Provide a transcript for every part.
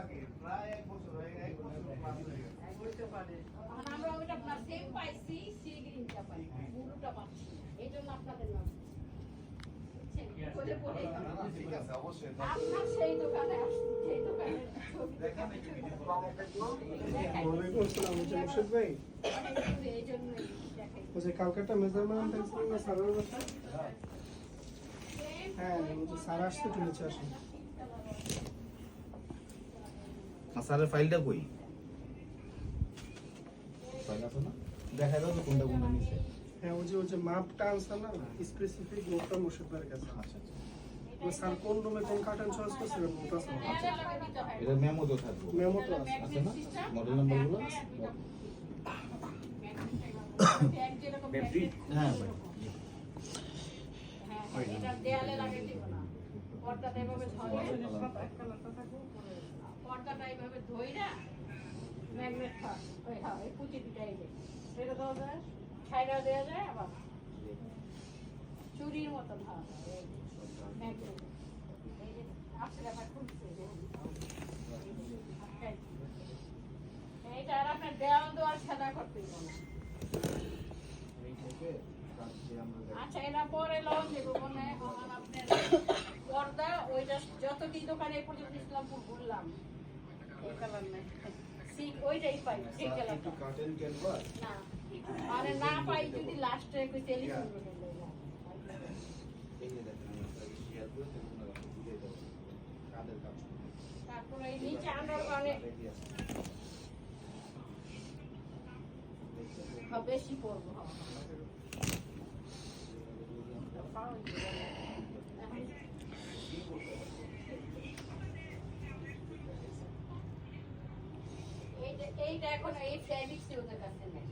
আগে প্রায় 1 বছর হয়ে গেছে, 1 বছর প্লাস হয়ে গেছে। হইতে পারে। এখন আমরা ওইটা আপনার সেম পাইছি, সি গ্রিনটা পাই, ব্লুটা পাচ্ছি না। এই জন্য আপনাদের নাম বুঝছেন? বলে পড়ে না, না, ঠিক আছে, অবশ্যই। আপনার সেই দোকানে আসছি, সেই দোকানে ছবি দেখেন একটু কিছু কম থাকলো। ওয়ালাইকুম আসসালাম, মুর্শিদ ভাই। এই জন্যই দেখাই। ওই যে কালকাটা মেজারমেন্ট দেখছিলেন না স্যারের বাসায়? হ্যাঁ, ওই যে স্যার আসছে, একটু নিচে আসেন। স্যারের ফাইলটা কই? ফাইল আছে না? দেখা দাও তো কোনটা কোনটা নিছে। হ্যাঁ, ওই যে মাপটা আনছে না, স্পেসিফিক নোটটা মুর্শিদ ভাইয়ের কাছে। আচ্ছা আচ্ছা। ওই স্যার কোন রুমে কোন কার্টন চয়েস করছিলেন নোট আছে না? দেয়ালে লাগা দিতে হয়। এটা মেমো তো থাকবে। মেমো তো আছে। আছে না? মডেল নাম্বারগুলো? ব্যাগ যেরকম ব্যাগ ব্যাটারি? খুলে হ্যাঁ, এরকম। হ্যাঁ, এটা দেয়ালে লাগাই দিব না। পর্দাটা এভাবে ধরে, পর্দাটা এইভাবে ধইরা ম্যাগনেট থাক। ওই হ্যাঁ, এই পুঁতি দুটা এই যে। এটা দেওয়া যায়? ছাইড়া দেয়া যায় আবার। চুরির মতন হয় এই ম্যাগনেট। এই যে আসলে আবার খুলছে যে। এইটা আর আপনার দেওয়াল দেওয়ার খেলা করতেই না। আচ্ছা, এরা পরে লন দেবো মনে হয়। এখন আপনার পর্দা ওইটা যতদিন দোকানে এই পর্যন্ত ইসলামপুর ঘুরলাম এই কালার নাই। ওইটাই পাই সেই কালারটা কার্টেন ক্যানভাস। না মানে না পাই যদি লাস্টে একটু টেলিফোন করে এই যে দেখেন আমি আপনাকে শেয়ার করে দেবো না, আপনি বুঝে যাবেন কাদের কাজ করবে। তারপরে এই নিচে আন্ডারগ্রাউন্ডে বেশি পড়বো এইটা এখন এই ফেব্রিক্স ওদের কাছে নেই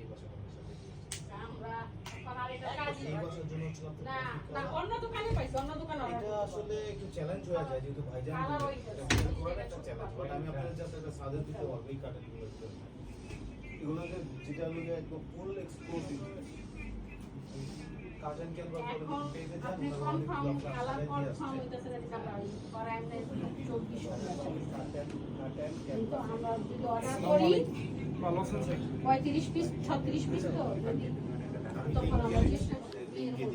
আমরা এখন আর এটা কাজ এই বছর জন্য হচ্ছে না না অন্য দোকানে পাইছি অন্য দোকানে এটা আসলে একটু চ্যালেঞ্জ হয়ে যায় যেহেতু ভাইজান কালার হয়ে গেছে। এটা পুরো একটা চ্যালেঞ্জ, বাট আমি আপনাদের জাস্ট একটা সাজেস্ট দিতে পারবো এই কার্টেনগুলো এগুলোকে যেটা হলো যে একদম ফুল এক্সক্লুসিভ কার্টেন ক্যানভাস বলে এখন পেজে যান আপনি ওরা কনফার্ম অনেকগুলো আপনার কালার সাজায় দিয়ে কনফার্ম আসছে। হইতেছে না কালার করা এমনি 24 কার্টেন কিন্তু ক্যানভাস আমরা যদি অর্ডার করি ভালো আছেন স্যার? 35 পিস 36 পিস তো যদি তখন আমরা চেষ্টা